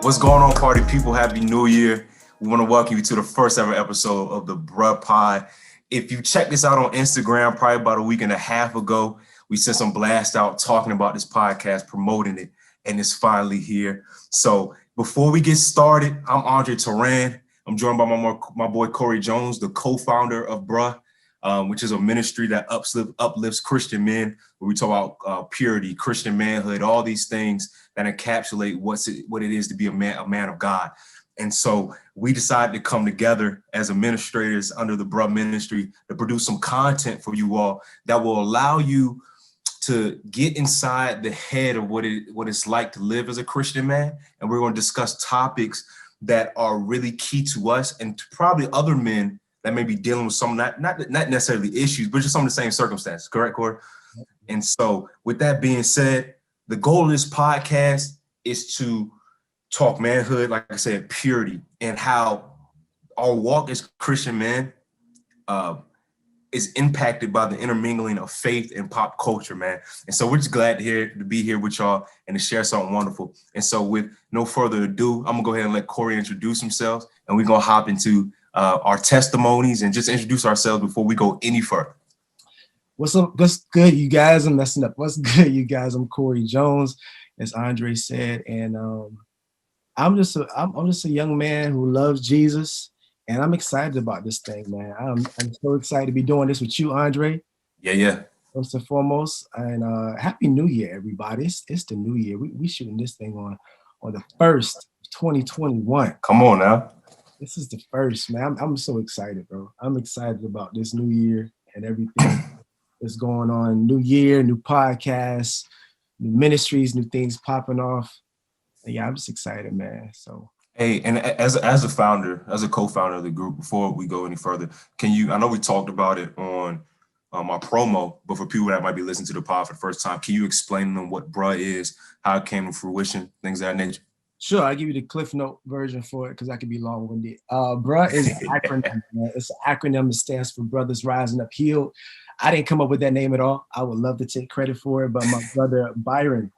What's going on, party people? Happy New Year. We want to welcome you to the first ever episode of the B.R.U.H Pod. If you check this out on Instagram, probably about a week and a half ago, we sent some blast out talking about this podcast, promoting it, and it's finally here. So before we get started, I'm Andre Turan. I'm joined by my boy Corey Jones, the co-founder of B.R.U.H, which is a ministry that uplifts Christian men, where we talk about purity, Christian manhood, all these things that encapsulate what it is to be a man of God. And so we decided to come together as administrators under the B.R.U.H ministry to produce some content for you all that will allow you to get inside the head of what it's like to live as a Christian man. And we're going to discuss topics that are really key to us and to probably other men that may be dealing with some, not necessarily issues, but just some of the same circumstances. Correct, Corey? And so with that being said, the goal of this podcast is to talk manhood, like I said, purity, and how our walk as Christian men is impacted by the intermingling of faith and pop culture, man. And so we're just glad to be here with y'all and to share something wonderful. And so with no further ado, I'm gonna go ahead and let Corey introduce himself, and we're gonna hop into our testimonies and just introduce ourselves before we go any further. What's up? What's good, you guys? I'm messing up. What's good, you guys? I'm Corey Jones, as Andre said, and I'm just a young man who loves Jesus, and I'm excited about this thing, man. I'm so excited to be doing this with you, Andre. Yeah. First and foremost, and Happy New Year, everybody. It's the new year. We shooting this thing on the 1st, 2021. Come on now. This is the first, man. I'm so excited, bro. I'm excited about this new year and everything that's going on. New year, new podcasts, new ministries, new things popping off. And yeah, I'm just excited, man. So hey, and as a founder, as a co-founder of the group, before we go any further, I know we talked about it on our promo, but for people that might be listening to the pod for the first time, can you explain to them what B.R.U.H is, how it came to fruition, things of that nature? Sure, I'll give you the Cliff Note version for it because I could be long-winded. B.R.U.H is an acronym, man. It's an acronym that stands for Brothers Rising Up Healed. I didn't come up with that name at all. I would love to take credit for it, but my brother Byron,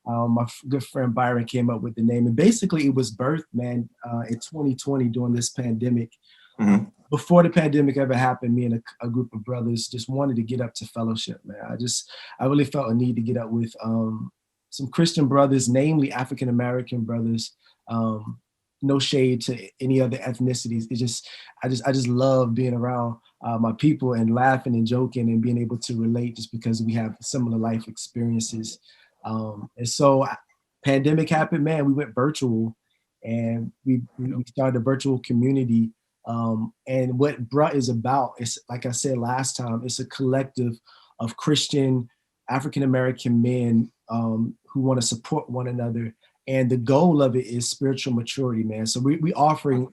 my good friend Byron, came up with the name. And basically it was birthed, man, in 2020 during this pandemic. Mm-hmm. Before the pandemic ever happened, me and a group of brothers just wanted to get up to fellowship, man. I really felt a need to get up with some Christian brothers, namely African-American brothers. No shade to any other ethnicities. I just love being around my people and laughing and joking and being able to relate just because we have similar life experiences. And so pandemic happened, man, we went virtual and we started a virtual community. And what B.R.U.H is about is, like I said last time, it's a collective of Christian African-American men who want to support one another. And the goal of it is spiritual maturity, man. So we offer an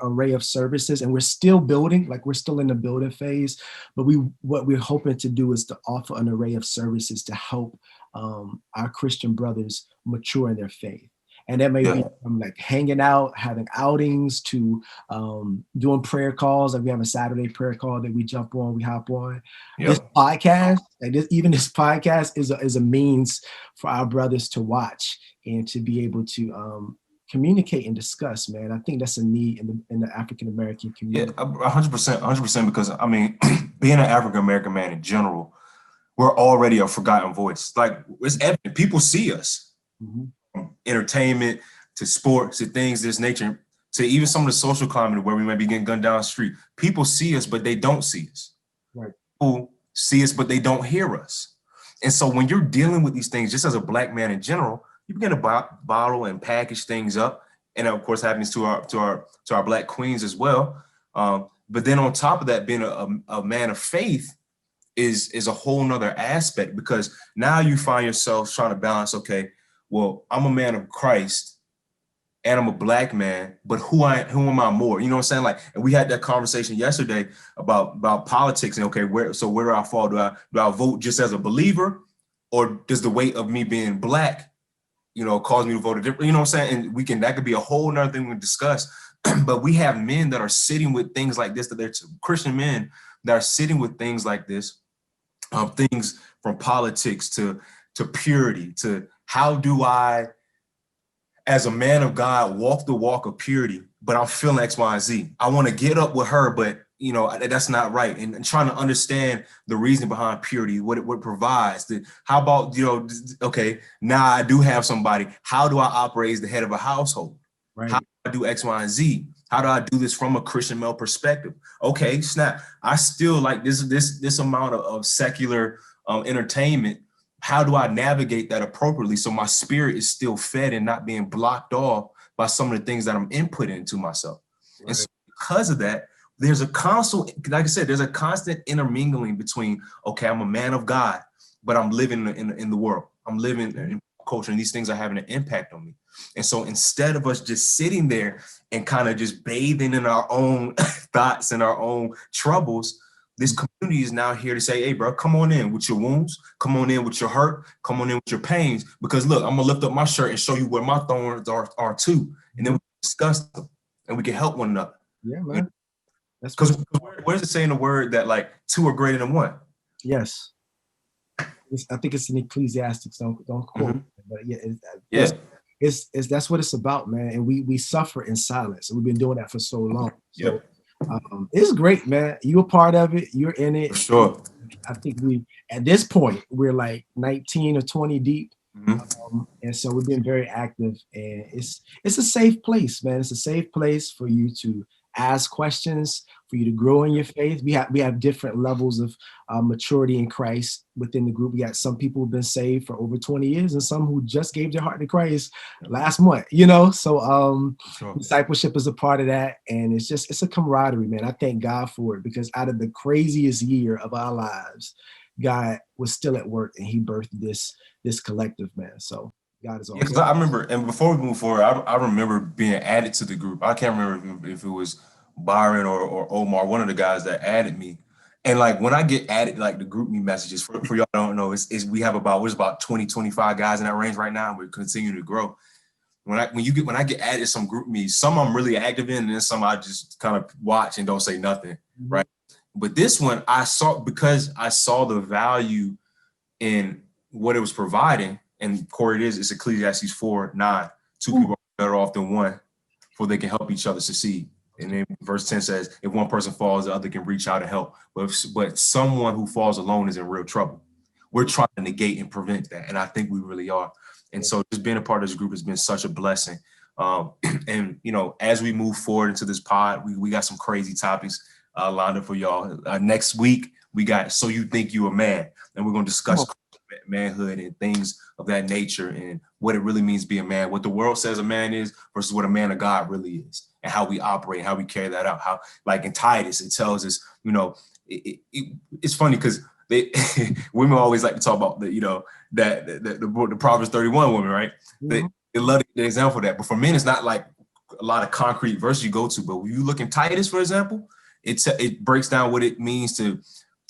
array of services, and we're still building, like we're still in the building phase, but what we're hoping to do is to offer an array of services to help our Christian brothers mature in their faith. And that may be from like hanging out, having outings, to doing prayer calls. Like we have a Saturday prayer call that we jump on, we hop on. Yep. This podcast, this podcast is a means for our brothers to watch and to be able to communicate and discuss, man. I think that's a need in the African-American community. Yeah, 100%, because I mean, being an African-American man in general, we're already a forgotten voice. Like, it's evident. People see us. Mm-hmm. From entertainment to sports to things of this nature, to even some of the social climate where we might be getting gunned down the street. People see us, but they don't see us. Right. People see us, but they don't hear us. And so when you're dealing with these things, just as a Black man in general, you begin to bottle and package things up. And of course, happens to our Black queens as well. But then on top of that, being a man of faith is a whole nother aspect, because now you find yourself trying to balance, okay, well, I'm a man of Christ and I'm a Black man, but who am I more? You know what I'm saying? Like, and we had that conversation yesterday about politics and okay, where do I fall? Do I vote just as a believer, or does the weight of me being Black, cause me to vote a different, you know what I'm saying? And that could be a whole nother thing we discuss. But we have men that are sitting with things like this, that they're Christian men that are sitting with things like this, things from politics to purity, to how do I as a man of God, walk the walk of purity, but I'm feeling X, Y, and Z. I want to get up with her, but you know, that's not right. And trying to understand the reason behind purity, what it provides. How about, you know, okay, now I do have somebody. How do I operate as the head of a household? Right. How do I do X, Y, and Z? How do I do this from a Christian male perspective? Okay, snap. I still like this amount of secular entertainment. How do I navigate that appropriately so my spirit is still fed and not being blocked off by some of the things that I'm inputting into myself? Right. And so because of that, there's a constant, like I said, there's a constant intermingling between, okay, I'm a man of God, but I'm living in the world. I'm living in culture, and these things are having an impact on me. And so instead of us just sitting there and kind of just bathing in our own thoughts and our own troubles, this community is now here to say, hey, bro, come on in with your wounds. Come on in with your hurt. Come on in with your pains. Because look, I'm going to lift up my shirt and show you where my thorns are too. And then we discuss them and we can help one another. Yeah, man. Because where's it saying the word that like two are greater than one? Yes. I think it's in Ecclesiastics. Don't quote, but yeah, it's that's what it's about, man. And we suffer in silence, and we've been doing that for so long. So it's great, man. You're a part of it. You're in it. For sure. I think we at this point we're like 19 or 20 deep, and so we've been very active. And it's a safe place, man. It's a safe place for you to ask questions, for you to grow in your faith. We have different levels of maturity in Christ within the group. We got some people who've been saved for over 20 years and some who just gave their heart to Christ last month, you know? So discipleship is a part of that. And it's a camaraderie, man. I thank God for it, because out of the craziest year of our lives, God was still at work and he birthed this collective, man. So God is awesome. Yeah, because I remember, and before we move forward, I remember being added to the group. I can't remember if it was Byron or Omar, one of the guys that added me. And like when I get added, like the group me messages, for y'all don't know, we have about 20, 25 guys in that range right now, and we're continuing to grow. When I get added some group me, some I'm really active in, and then some I just kind of watch and don't say nothing, right? But this one because I saw the value in what it was providing. And Corey, it's Ecclesiastes 4:9. Two people are better off than one, for they can help each other succeed. And then verse 10 says, if one person falls, the other can reach out and help. But someone who falls alone is in real trouble. We're trying to negate and prevent that. And I think we really are. And so just being a part of this group has been such a blessing. And, you know, as we move forward into this pod, we got some crazy topics lined up for y'all. Next week, we got So You Think You a Man. And we're going to discuss manhood and things of that nature and what it really means to be a man, what the world says a man is versus what a man of God really is, and how we operate, how we carry that out. How, like in Titus, it tells us, you know, it's funny because women always like to talk about the Proverbs 31 women, right? They love the example of that. But for men, it's not like a lot of concrete verses you go to. But when you look in Titus, for example, it breaks down what it means to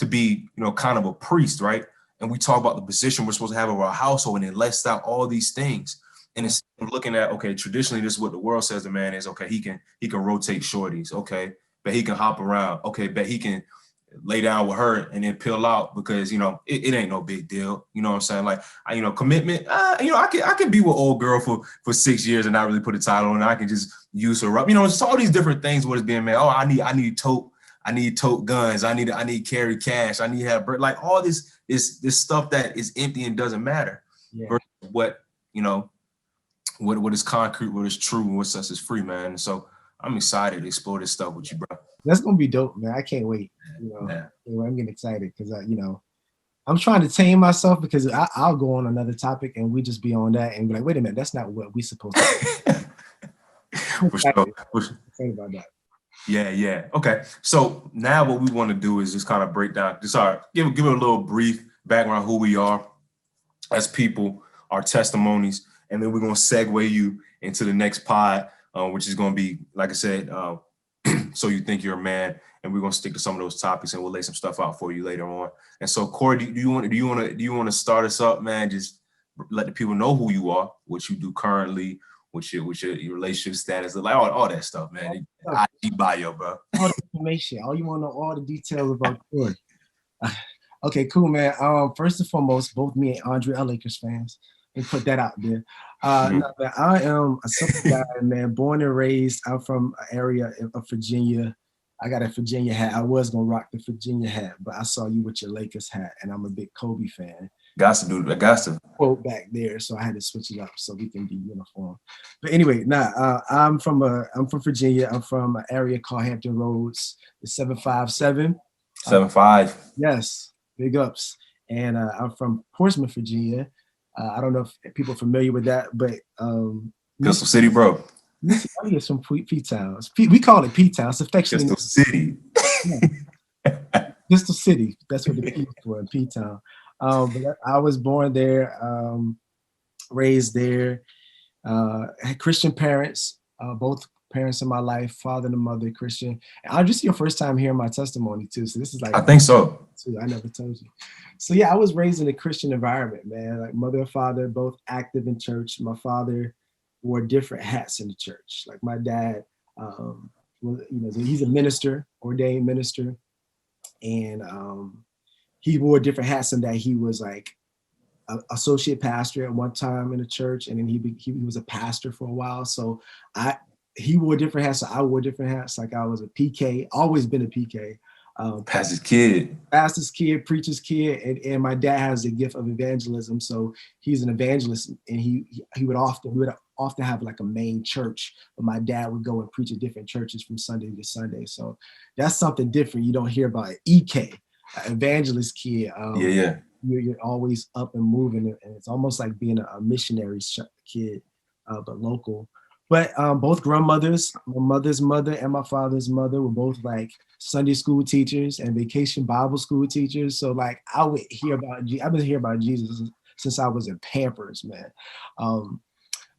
be, you know, kind of a priest, right? And we talk about the position we're supposed to have over our household, and it lists out all these things. And it's looking at, okay, traditionally, this is what the world says the man is. Okay, he can rotate shorties. Okay, but he can hop around. Okay, but he can lay down with her and then peel out because, you know, it ain't no big deal. You know what I'm saying? Like, commitment, you know, I can be with old girl for 6 years and not really put a title on. I can just use her up. You know, it's all these different things what is being made. Oh, I need tote guns. I need carry cash. I need to have like all this stuff that is empty and doesn't matter. Yeah. What, you know, what is concrete, what is true, and what sets us free, man. So I'm excited to explore this stuff with you, bro. That's gonna be dope, man. I can't wait. You know, I'm getting excited because I'm trying to tame myself because I'll go on another topic and we just be on that and be like, wait a minute, that's not what we supposed to do. For sure. Think about that. Yeah. Okay. So now what we want to do is just kind of break down, give a little brief background who we are as people, our testimonies, and then we're going to segue you into the next pod, which is going to be, like I said, So You Think You're a Man, and we're going to stick to some of those topics and we'll lay some stuff out for you later on. And so, Corey, do you want to start us up, man? Just let the people know who you are, what you do currently, what your relationship status, like all that stuff, man. IG bio, bro. All the information. All you want to know, all the details about Corey. Okay, cool, man. First and foremost, both me and Andre are Lakers fans. and put that out there. Mhm. No, man, I am a simple guy, man. Born and raised. I'm from an area of Virginia. I got a Virginia hat. I was gonna rock the Virginia hat, but I saw you with your Lakers hat, and I'm a big Kobe fan. Got to do that. Got to. Quote back there, so I had to switch it up so we can be uniform. But anyway, I'm from Virginia. I'm from an area called Hampton Roads, the 757. 7'5". Yes, big ups. And I'm from Portsmouth, Virginia. I don't know if people are familiar with that, but Pistol City, bro. Mississippi is from P-Town. We call it P-Town. It's affectionately Pistol City. Pistol City. That's what the P is for, P-Town. But I was born there, raised there. Had Christian parents, both parents in my life, father and mother, Christian. And I just your first time hearing my testimony too. So this is like I think so. I never told you. So yeah, I was raised in a Christian environment, man. Like mother and father, both active in church. My father wore different hats in the church. Like my dad, he's a minister, ordained minister, and he wore different hats in that he was like associate pastor at one time in the church, and then he was a pastor for a while. So he wore different hats, so I wore different hats. Like I was a PK, always been a PK. Pastor's kid. Pastor's kid, preacher's kid, and my dad has the gift of evangelism, so he's an evangelist, and we would often have like a main church, but my dad would go and preach at different churches from Sunday to Sunday. So that's something different. You don't hear about EK, evangelist kid. Yeah. You're always up and moving, and it's almost like being a missionary kid, but local. But both grandmothers, my mother's mother and my father's mother, were both like Sunday school teachers and vacation Bible school teachers. So like I've been hearing about Jesus since I was in Pampers, man.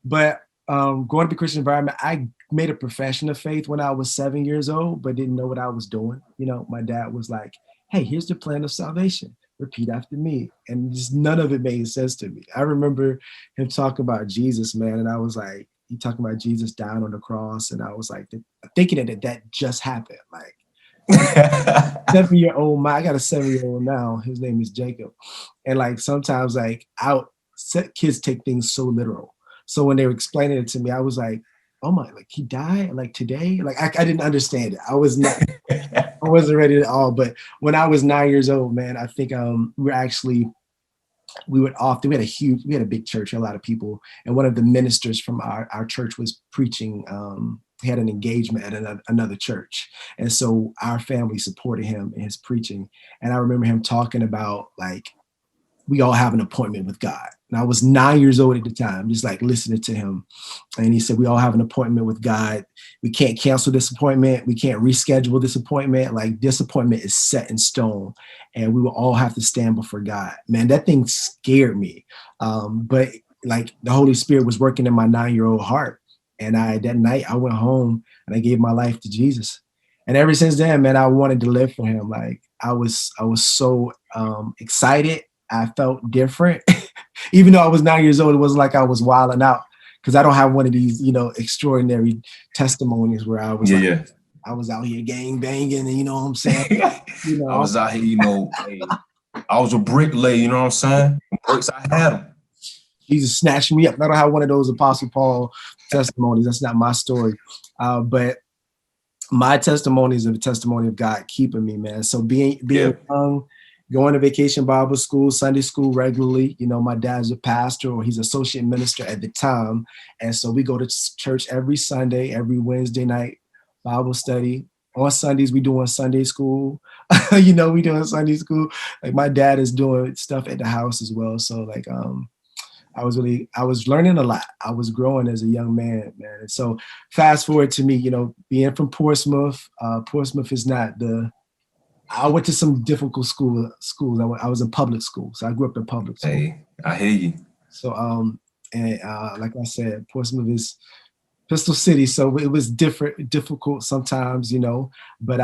But growing up in a Christian environment, I made a profession of faith when I was 7 years old, but didn't know what I was doing. You know, my dad was like, "Hey, here's the plan of salvation. Repeat after me." And just none of it made sense to me. I remember him talking about Jesus, man, and I was like, he talking about Jesus dying on the cross, and I was like, thinking that just happened. Like 7-year-old, I got a 7-year-old now. His name is Jacob, and like sometimes like kids take things so literal. So when they were explaining it to me, I was like, "Oh my, like he died like today?" Like I didn't understand it. I wasn't ready at all. But when I was 9 years old, man, I think we had a big church, a lot of people, and one of the ministers from our church was preaching. He had an engagement at another church, and so our family supported him in his preaching. And I remember him talking about like we all have an appointment with God. And I was 9 years old at the time, just like listening to him. And he said, we all have an appointment with God. We can't cancel this appointment. We can't reschedule this appointment. Like this appointment is set in stone, and we will all have to stand before God. Man, that thing scared me. But like the Holy Spirit was working in my 9-year-old heart. And that night I went home and I gave my life to Jesus. And ever since then, man, I wanted to live for him. Like I was so excited. I felt different. Even though I was 9 years old, it wasn't like I was wilding out, because I don't have one of these, extraordinary testimonies where I was I was out here gang banging, and you know what I'm saying? I was out here, I was a bricklayer, you know what I'm saying? Bricks, I had them. Jesus snatched me up. I don't have one of those Apostle Paul testimonies. That's not my story. But my testimony is a testimony of God keeping me, man. So being young, going to vacation Bible school, Sunday school regularly. My dad's a pastor, or he's associate minister at the time. And so we go to church every Sunday, every Wednesday night, Bible study. On Sundays, we doing Sunday school. We doing Sunday school. Like my dad is doing stuff at the house as well. So like, I was learning a lot. I was growing as a young man. And so fast forward to me, being from Portsmouth. Portsmouth is not I went to some difficult schools. I was in public school, so I grew up in public school. Hey, I hear you. So, like I said, Portsmouth is Pistol City, so it was difficult sometimes, but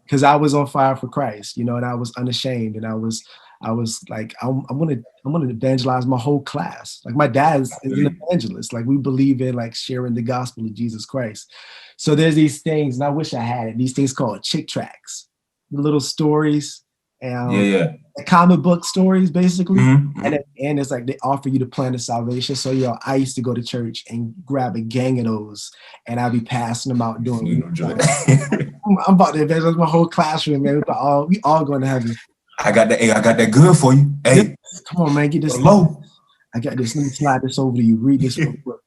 because I was on fire for Christ, and I was unashamed, and I was like, I'm gonna evangelize my whole class. Like my dad is an evangelist. Like we believe in like sharing the gospel of Jesus Christ. So there's these things, and I wish I had it. These things called chick tracts, little stories Yeah, and yeah. comic book stories basically. Mm-hmm. And Mm-hmm. at the end, it's like they offer you the plan of salvation. So I used to go to church and grab a gang of those, and I'd be passing them out doing You reading. know, Jordan. I'm about to evangelize my whole classroom, man. We all going to heaven. I got that. Hey, I got that good for you. This, Hey, come on, man, get this. hello. I got this. Let me slide this over to you. Read this real quick.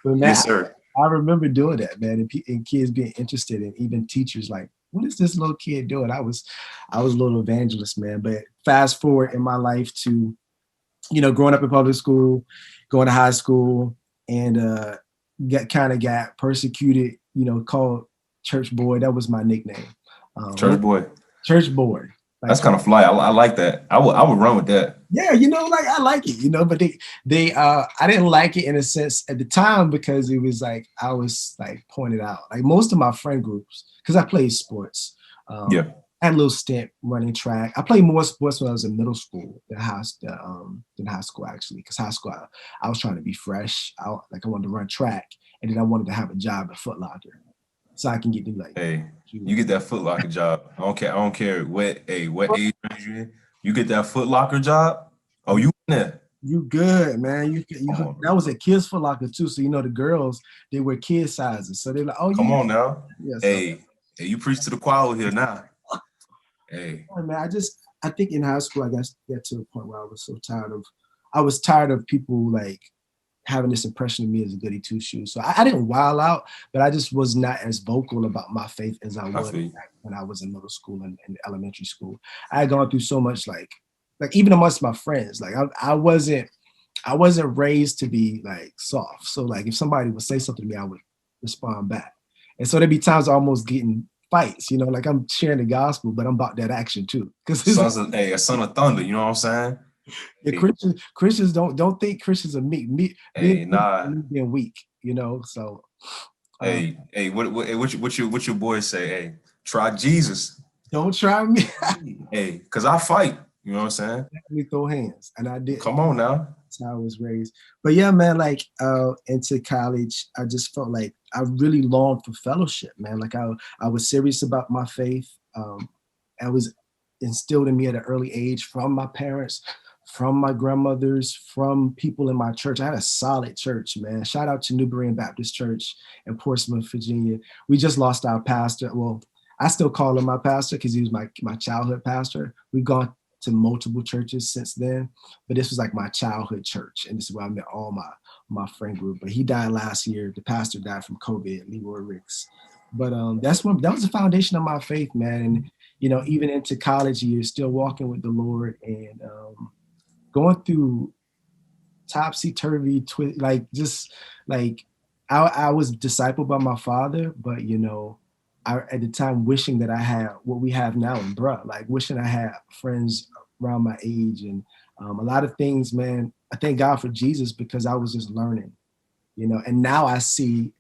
But man, Yes, sir. I remember doing that, man, and kids being interested, and even teachers like, what is this little kid doing? I was a little evangelist, man. But fast forward in my life to, growing up in public school, going to high school, and got persecuted, called church boy. That was my nickname. Church boy. Church boy. Like, That's kind of fly. I like that. I would run with that. yeah, like I like it, but they I didn't like it in a sense at the time because it was like I was like pointed out. Like most of my friend groups, because I played sports. Yeah. I had a little stint running track. I played more sports when I was in middle school than high school actually. Because high school I was trying to be fresh. I wanted to run track, and then I wanted to have a job at Foot Locker, so I can get to like. Hey, you get that Foot Locker job. I don't care what age range you in. You get that Foot Locker job. Oh, you in there? You good, man. Come on, That was a kids Foot Locker too. So the girls, they wear kid sizes. So they're like, oh come yeah, on now. yeah. So Hey, you preach to the choir here now. Hey, yeah, man, I think in high school I got to a point where I was tired of people like having this impression of me as a goody two shoes. So I didn't wild out, but I just was not as vocal about my faith as I I was feel you. back when I was in middle school and elementary school. I had gone through so much like even amongst my friends, like I wasn't raised to be like soft. So like if somebody would say something to me, I would respond back. And so there'd be times almost getting fights, like I'm sharing the gospel, but I'm about that action too. Because it's like, A son of thunder. You know what I'm saying? yeah, Hey, Christians don't think Christians are meek. Being hey, nah. being weak, So uh, What your boys say? Hey, try Jesus. don't try me. Hey, cause I fight. You know what I'm saying? Let me throw hands, and I did. Come on now. That's how I was raised. But yeah, man, like into college, I just felt like I really longed for fellowship, man. Like I was serious about my faith. I was instilled in me at an early age from my parents, from my grandmothers, from people in my church. I had a solid church, man. Shout out to New Berean Baptist Church in Portsmouth, Virginia. We just lost our pastor. Well, I still call him my pastor because he was my childhood pastor. We've gone to multiple churches since then, but this was like my childhood church, and this is where I met all my friend group. But he died last year. The pastor died from COVID, Leroy Ricks. But that was the foundation of my faith, man. And even into college years, still walking with the Lord and going through topsy turvy, like just like I was discipled by my father, but I at the time wishing that I had what we have now in bruh, like wishing I had friends around my age and a lot of things, man. I thank God for Jesus because I was just learning, and now I see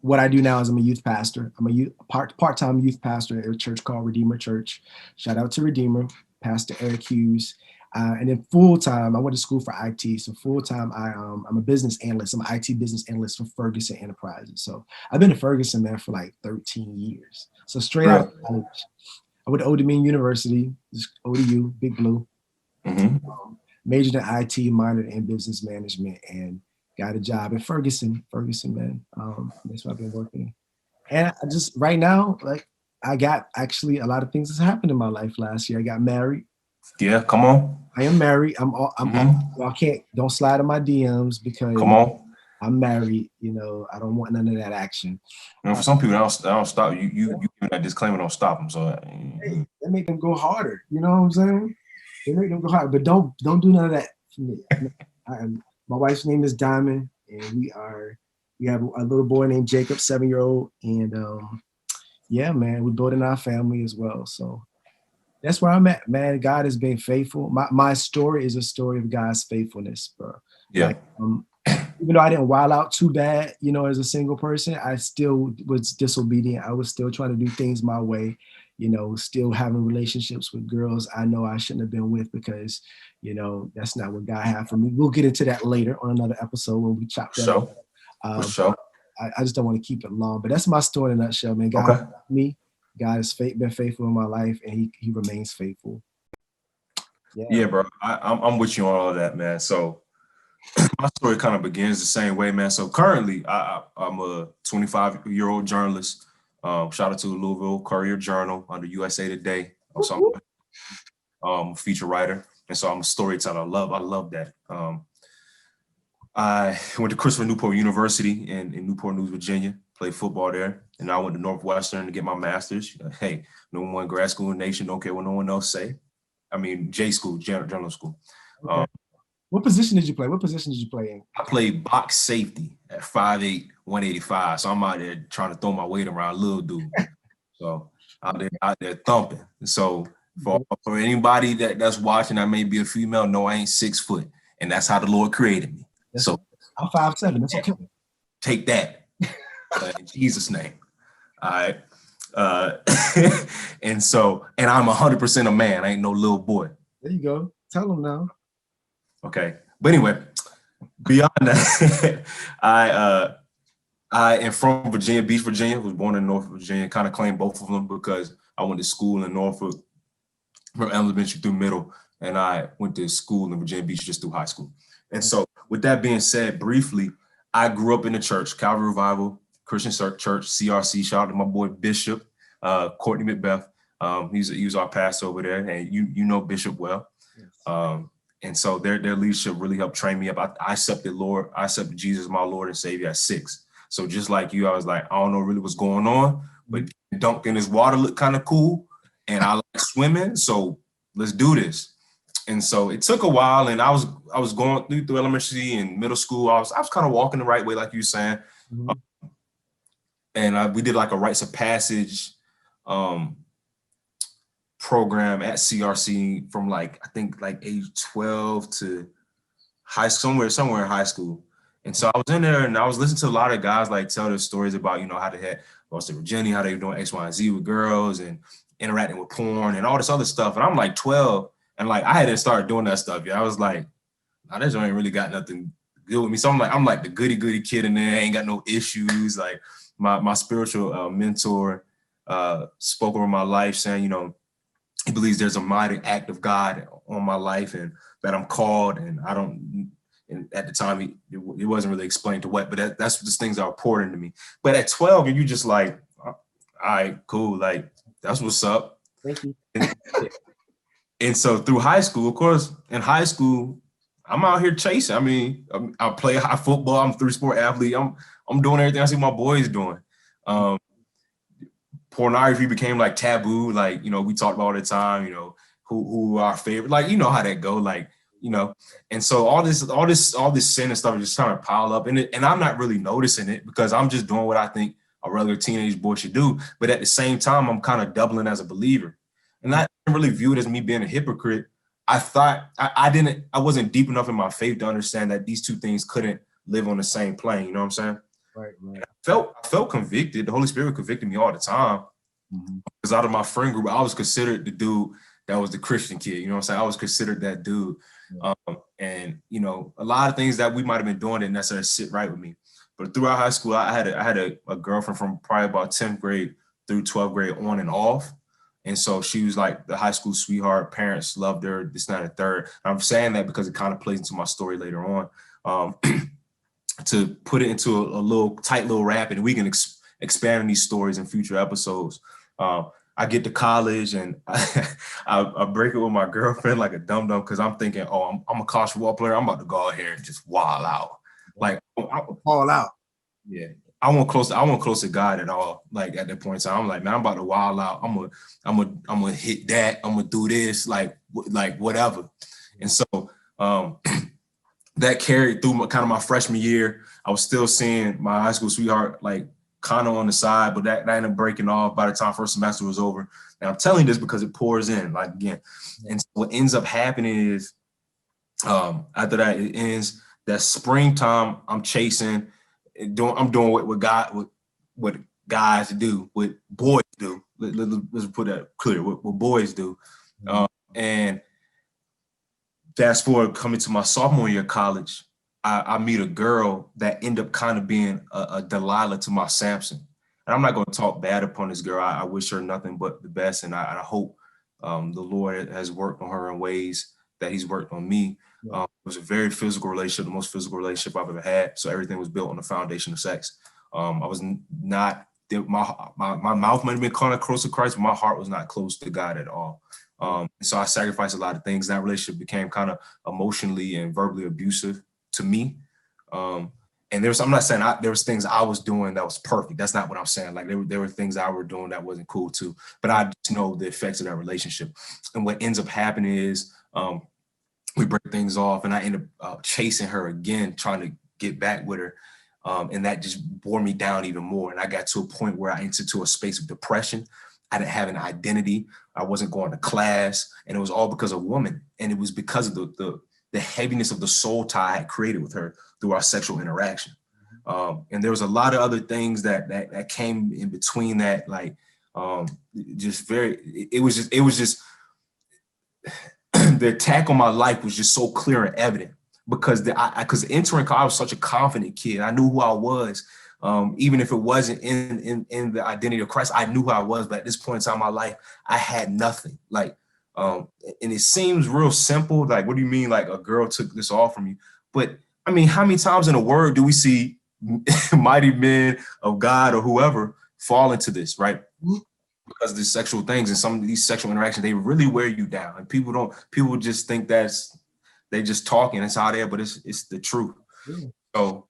what I do now is I'm a youth pastor. I'm a part-time youth pastor at a church called Redeemer Church. Shout out to Redeemer, Pastor Eric Hughes. And then full time, I went to school for IT. So full time, I'm a business analyst. I'm an IT business analyst for Ferguson Enterprises. So I've been at Ferguson, man, for like 13 years. So straight out Real. of college, I went to Old Dominion University, ODU, Big Blue. Mm-hmm. Majored in IT, minored in business management, and got a job in Ferguson, man. That's what I've been working. And I just right now, like I got actually a lot of things that's happened in my life last year. I got married. Yeah, come on. I am married. Mm-hmm. I can't, don't slide in my DMs because Come on. I'm married. I don't want none of that action. For some people, that don't stop you giving that disclaimer don't stop them. So, Hey, they make them go harder. You know what I'm saying? They make them go harder, but don't do none of that for me. My wife's name is Diamond, and we have a little boy named Jacob, 7-year-old, and yeah, man, we're building our family as well. So that's where I'm at, man. God has been faithful. My story is a story of God's faithfulness, bro. yeah. Like, even though I didn't wild out too bad, as a single person, I still was disobedient. I was still trying to do things my way, still having relationships with girls I know I shouldn't have been with because, that's not what God had for me. We'll get into that later on another episode when we chop that up. For sure. I just don't want to keep it long, but that's my story in a nutshell, man. God Okay. blessed me God has been faithful in my life, and he remains faithful. Yeah, bro. I'm with you on all of that, man. So my story kind of begins the same way, man. So currently, I'm a 25-year-old journalist. Shout out to the Louisville Courier Journal under USA Today. Also, I'm a feature writer, and so I'm a storyteller. I love that. I went to Christopher Newport University in Newport News, Virginia. Played football there, and I went to Northwestern to get my master's. Hey, number one grad school in the nation. Don't care what no one else say. I mean, J school, general school. Okay. What position did you play? What position did you play in? I played box safety at 5'8", 185. So I'm out there trying to throw my weight around, little dude. So out there thumping. So for anybody that's watching, that may be a female, no, I ain't 6 foot, and that's how the Lord created me. So I'm 5'7". That's okay. Take that in Jesus' name. All right. And I'm 100% a man. I ain't no little boy. There you go. Tell them now. Okay. But anyway, beyond that, I am from Virginia Beach, Virginia. Was born in Norfolk, Virginia. Kind of claim both of them because I went to school in Norfolk from elementary through middle, and I went to school in Virginia Beach just through high school. And so, with that being said, briefly, I grew up in the church, Calvary Revival Christian Church, CRC. Shout out to my boy Bishop Courtney Macbeth. He was our pastor over there, and you know Bishop well. Yes. And so their leadership really helped train me up. I accepted Jesus, my Lord and Savior, at 6. So just like you, I was like, I don't know really what's going on, but dunking this water looked kind of cool, and I like swimming, so let's do this. And so it took a while, and I was going through elementary and middle school. I was kind of walking the right way, like you were saying. Mm-hmm. And we did like a rites of passage program at CRC from I think age 12 to somewhere in high school. And so I was in there and I was listening to a lot of guys tell their stories about, how they had lost their virginity, how they were doing X, Y, and Z with girls and interacting with porn and all this other stuff. And I'm 12 and I hadn't started doing that stuff yet. I was like, nah, this ain't really got nothing good with me. So I'm the goody kid in there, ain't got no issues. My spiritual mentor spoke over my life saying, he believes there's a mighty act of God on my life and that I'm called, and I don't, and at the time it wasn't really explained to what, but that's just things that are poured into me. But at 12, you just all right, cool. That's what's up. Thank you. And so through high school, of course, in high school, I'm out here chasing. I mean, I play high football. I'm a 3-sport athlete. I'm doing everything I see my boys doing. Pornography became taboo. We talked about all the time, who our favorite, how that go, and so all this sin and stuff is just trying to pile up, and I'm not really noticing it because I'm just doing what I think a regular teenage boy should do. But at the same time, I'm kind of doubling as a believer, and I didn't really view it as me being a hypocrite. I thought I wasn't deep enough in my faith to understand that these two things couldn't live on the same plane. You know what I'm saying? Right. I felt convicted. The Holy Spirit convicted me all the time. Because out of my friend group, I was considered the dude that was the Christian kid. You know what I'm saying? I was considered that dude. And a lot of things that we might have been doing didn't necessarily sit right with me. But throughout high school, I had a girlfriend from probably about 10th grade through 12th grade on and off. And so she was the high school sweetheart. Parents loved her, this, that, and the third. I'm saying that because it kind of plays into my story later on. To put it into a little tight little wrap, and we can expand on these stories in future episodes. I get to college and I break it with my girlfriend like a dum-dum because I'm thinking, oh, I'm a college football player. I'm about to go out here and just wild out. All out. Yeah. I won't close to God at all. At that point in time, I'm man, I'm about to wild out. I'm gonna hit that. I'm gonna do this, whatever. And so that carried through my freshman year. I was still seeing my high school sweetheart kind of on the side, but that ended up breaking off by the time first semester was over. And I'm telling you this because it pours in, again. And so what ends up happening is after that, it ends that springtime, I'm chasing, I'm doing what guys do, what boys do. Let's put that clear, what boys do. And fast forward, coming to my sophomore year of college, I meet a girl that ended up kind of being a Delilah to my Samson. And I'm not going to talk bad upon this girl. I wish her nothing but the best. And I hope the Lord has worked on her in ways that he's worked on me. Yeah. It was a very physical relationship, the most physical relationship I've ever had. So everything was built on the foundation of sex. I was not, my mouth might have been kind of close to Christ, but my heart was not close to God at all. So I sacrificed a lot of things. That relationship became kind of emotionally and verbally abusive to me. And I'm not saying there was things I was doing that was perfect. That's not what I'm saying. Like there were things I were doing that wasn't cool too. But I just know the effects of that relationship. And what ends up happening is we break things off, and I end up chasing her again, trying to get back with her. And that just bore me down even more. And I got to a point where I entered into a space of depression. I didn't have an identity. I wasn't going to class, and it was all because of women. And it was because of the heaviness of the soul tie I had created with her through our sexual interaction. And there was a lot of other things that came in between that, like it was just the attack on my life was just so clear and evident because entering college, I was such a confident kid. I knew who I was. Even if it wasn't in the identity of Christ, I knew who I was. But at this point in time in my life, I had nothing. Like, and it seems real simple. Like, what do you mean? Like a girl took this all from you? But I mean, how many times in the word do we see mighty men of God or whoever fall into this, right? Because of these sexual things and some of these sexual interactions, they really wear you down. And people just think they just talking, it's how they are, but it's the truth. Yeah. So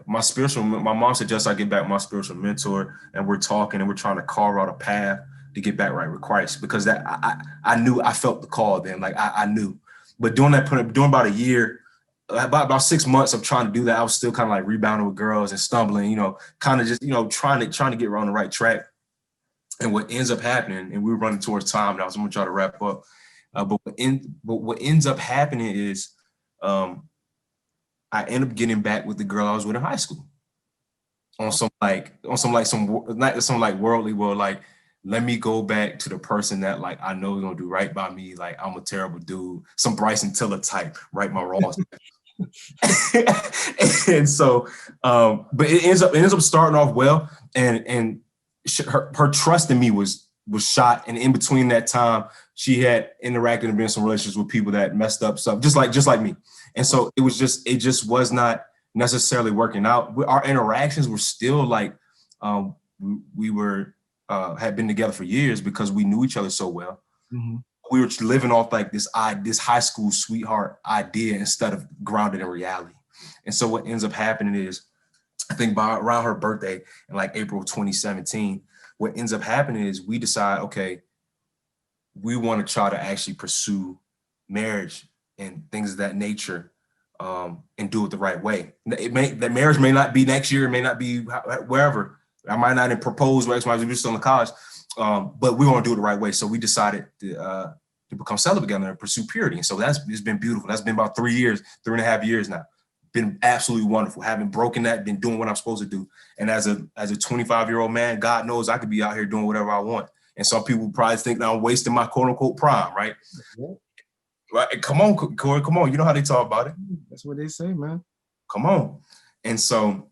my mom suggests I get back with my spiritual mentor, and we're talking and we're trying to carve out a path to get back right with Christ, because that I knew, I felt the call then, like I knew. But during about a year, about 6 months of trying to do that, I was still kind of like rebounding with girls and stumbling, kind of just, trying to get on the right track. And what ends up happening, and we were running towards time now, so I'm gonna try to wrap up. But what ends up happening is I end up getting back with the girl I was with in high school on some worldly, well, like, let me go back to the person that, like, I know is gonna do right by me. Like, I'm a terrible dude, some Bryson Tiller type, right my wrongs. And so, but it ends up starting off well, and her trust in me was shot. And in between that time, she had interacted and been in some relationships with people that messed up stuff, just like me. And so it just was not necessarily working out. Our interactions were still like, we were had been together for years because we knew each other so well. Mm-hmm. We were living off like this high school sweetheart idea instead of grounded in reality. And so what ends up happening is, I think by around her birthday in like April of 2017, what ends up happening is we decide, okay, we want to try to actually pursue marriage and things of that nature, and do it the right way. That marriage may not be next year, it may not be wherever. I might not have proposed or X, Y, Z, we're still in college, but we want to do it the right way. So we decided to become celibate together and pursue purity. And so it's been beautiful. That's been about 3.5 years now. Been absolutely wonderful. Haven't broken that, been doing what I'm supposed to do. And as a 25-year-old man, God knows I could be out here doing whatever I want. And some people probably think that I'm wasting my quote unquote prime, right? Yeah. Right. Come on, Corey, come on. You know how they talk about it. That's what they say, man. Come on. And so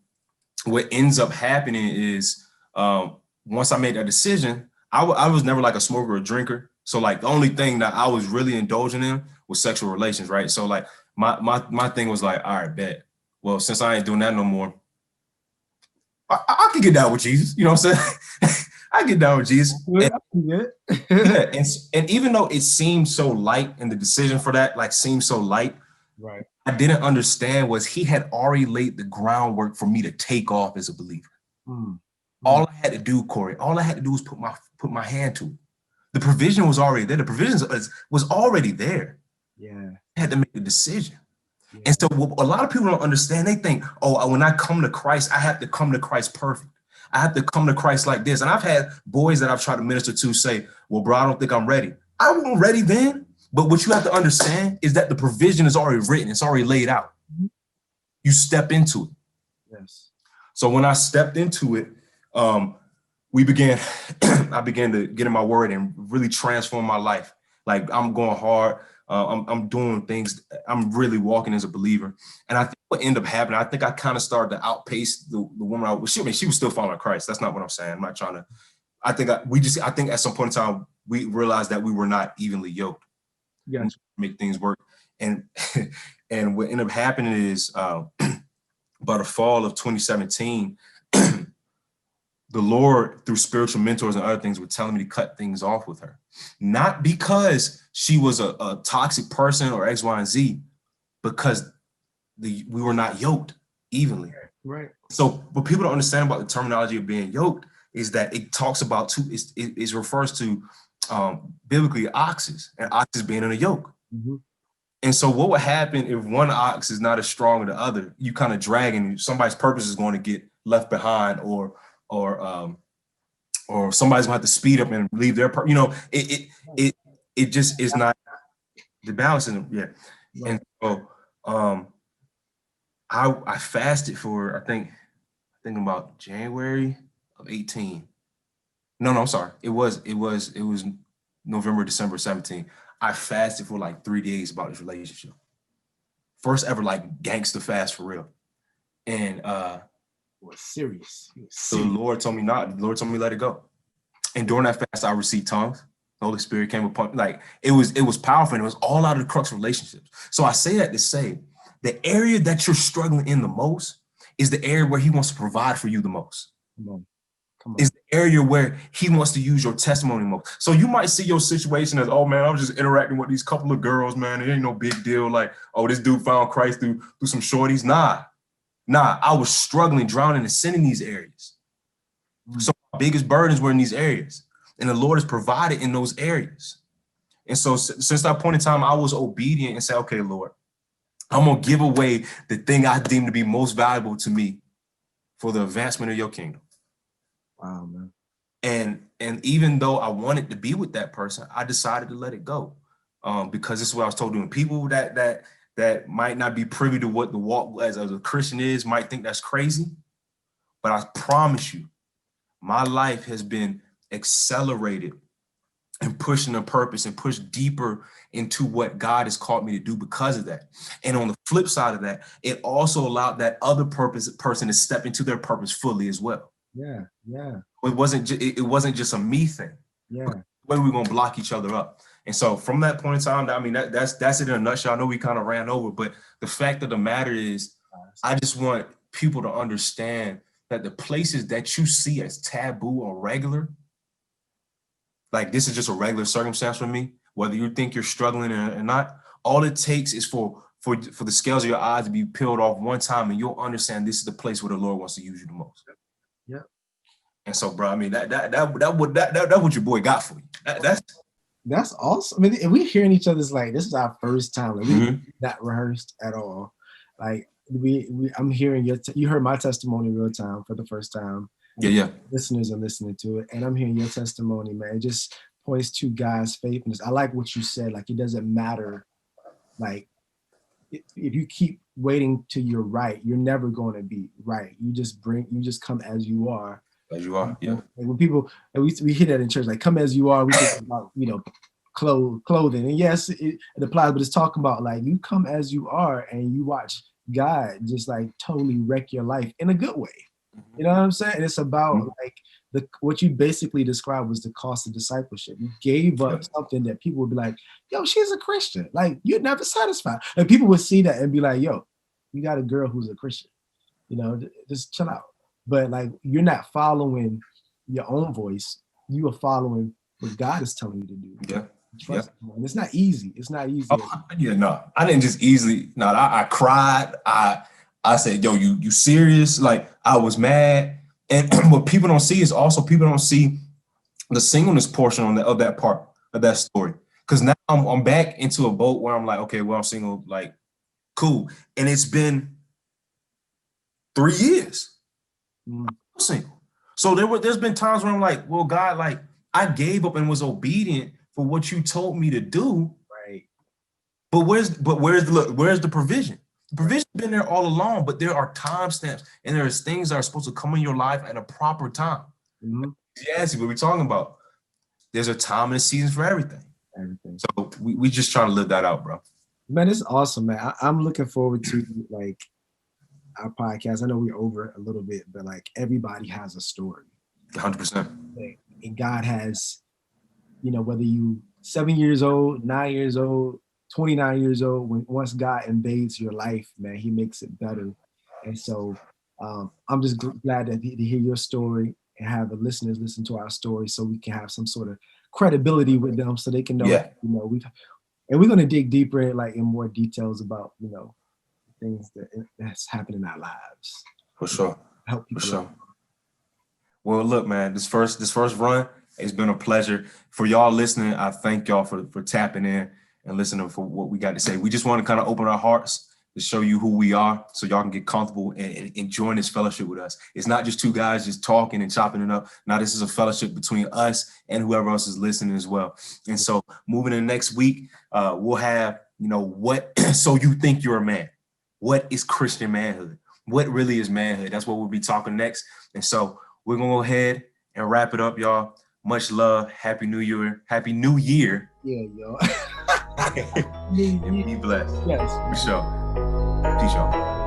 what ends up happening is, once I made that decision, I was never like a smoker or drinker. So like the only thing that I was really indulging in was sexual relations, right? So like my thing was like, all right, bet. Well, since I ain't doing that no more, I can get down with Jesus. You know what I'm saying? I get down with Jesus. And even though it seemed so light, and the decision for that like seemed so light, right? I didn't understand was he had already laid the groundwork for me to take off as a believer. All I had to do, Corey, was put my hand to it. The provision was already there. The provision was already there. Yeah. I had to make the decision. Yeah. And so what a lot of people don't understand, they think, oh, when I come to Christ, I have to come to Christ perfect. I have to come to Christ like this. And I've had boys that I've tried to minister to say, well, bro, I don't think I'm ready. I wasn't ready then. But what you have to understand is that the provision is already written. It's already laid out. You step into it. Yes. So when I stepped into it, I began to get in my word and really transform my life. Like, I'm going hard. I'm doing things. I'm really walking as a believer. And I think what ended up happening, I think I kind of started to outpace the woman I was. She was still following Christ. That's not what I'm saying. I'm not trying to. I think at some point in time we realized that we were not evenly yoked. Yes. Make things work. And and what ended up happening is by the fall of 2017, the Lord, through spiritual mentors and other things, were telling me to cut things off with her. Not because she was a toxic person or X, Y, and Z, because we were not yoked evenly. Right. So what people don't understand about the terminology of being yoked is that it talks about it refers to biblically oxes, and oxes being in a yoke. Mm-hmm. And so what would happen if one ox is not as strong as the other? You kind of dragging, somebody's purpose is going to get left behind, or somebody's gonna have to speed up and leave their it just is not the balance in them. Yeah. Right. And so I fasted for I think about January of 18. No, I'm sorry. It was November, December 17. I fasted for like 3 days about this relationship. First ever like gangster fast for real. And was serious. The Lord told me not. The Lord told me let it go. And during that fast, I received tongues. The Holy Spirit came upon me. Like it was powerful, and it was all out of the crux of relationships. So I say that to say the area that you're struggling in the most is the area where He wants to provide for you the most. Come on. Is the area where He wants to use your testimony most. So you might see your situation as, oh man, I was just interacting with these couple of girls, man. It ain't no big deal. Like, oh, this dude found Christ through some shorties. Nah, I was struggling, drowning, and sin in these areas. So my biggest burdens were in these areas, and the Lord has provided in those areas. And so since that point in time, I was obedient and said, okay, Lord, I'm going to give away the thing I deem to be most valuable to me for the advancement of your kingdom. Wow, man. And even though I wanted to be with that person, I decided to let it go, because this is what I was told. Doing people that might not be privy to what the walk as a Christian is might think that's crazy, but I promise you, my life has been accelerated and pushed in a purpose and pushed deeper into what God has called me to do because of that. And on the flip side of that, it also allowed that other person to step into their purpose fully as well. Yeah. It wasn't just a me thing. Yeah. When we gonna block each other up. And so from that point in time, I mean, that's it in a nutshell. I know we kind of ran over, but the fact of the matter is, I just want people to understand that the places that you see as taboo or regular, like this is just a regular circumstance for me, whether you think you're struggling or not, all it takes is for the scales of your eyes to be peeled off one time, and you'll understand this is the place where the Lord wants to use you the most. Yeah. And so, bro, I mean, that what your boy got for you. That's awesome. I mean, and we hearing each other's like, this is our first time. Like, we not rehearsed at all. Like I'm hearing you heard my testimony real time for the first time. Yeah. Listeners are listening to it, and I'm hearing your testimony, man. It just points to God's faithfulness. I like what you said. Like, it doesn't matter. Like, if you keep waiting till you're right, you're never going to be right. You just come as you are. As you are, yeah. Like when people, and we hear that in church, like, come as you are. We think about, clothing, and yes, it applies, but it's talking about like you come as you are, and you watch God just like totally wreck your life in a good way. You know what I'm saying? And it's about like what you basically described was the cost of discipleship. You gave up something that people would be like, yo, she's a Christian. Like, you're never satisfied. And people would see that and be like, yo, you got a girl who's a Christian. Just chill out. But like, you're not following your own voice. You are following what God is telling you to do. Yeah. Trust him. And it's not easy. It's not easy. No, I didn't just easily. No, I cried. I said, yo, you serious? Like, I was mad. And what people don't see is also people don't see the singleness portion of that part of that story. Because now I'm back into a boat where I'm like, okay, well, I'm single, like, cool. And it's been 3 years. I'm single. So there's been times where I'm like, well, God, like, I gave up and was obedient for what you told me to do. Right. But where's the provision? The provision's been there all along, but there are timestamps, and there's things that are supposed to come in your life at a proper time. Yes, what we're talking about. There's a time and a season for everything. So we just trying to live that out, bro. Man, it's awesome, man. I'm looking forward to like our podcast. I know we're over a little bit, but like everybody has a story. 100%. And God has, you know, whether you 7 years old, 9 years old, 29 years old, once God invades your life, man, he makes it better. And so I'm just glad to hear your story and have the listeners listen to our story so we can have some sort of credibility with them so they can know, Yeah. you know, we're going to dig deeper in more details about, you know, things that's happening in our lives. For sure. Help people. For sure. Well, look, man, this first run, it's been a pleasure. For y'all listening, I thank y'all for tapping in and listening for what we got to say. We just want to kind of open our hearts to show you who we are so y'all can get comfortable and enjoying this fellowship with us. It's not just two guys just talking and chopping it up. Now, this is a fellowship between us and whoever else is listening as well. And so moving in next week, we'll have, you know, what, so you think you're a man. What is Christian manhood? What really is manhood? That's what we'll be talking next. And so we're going to go ahead and wrap it up, y'all. Much love. Happy New Year. Happy New Year. Yeah, yo. And be blessed. Yes. For sure. Peace, y'all.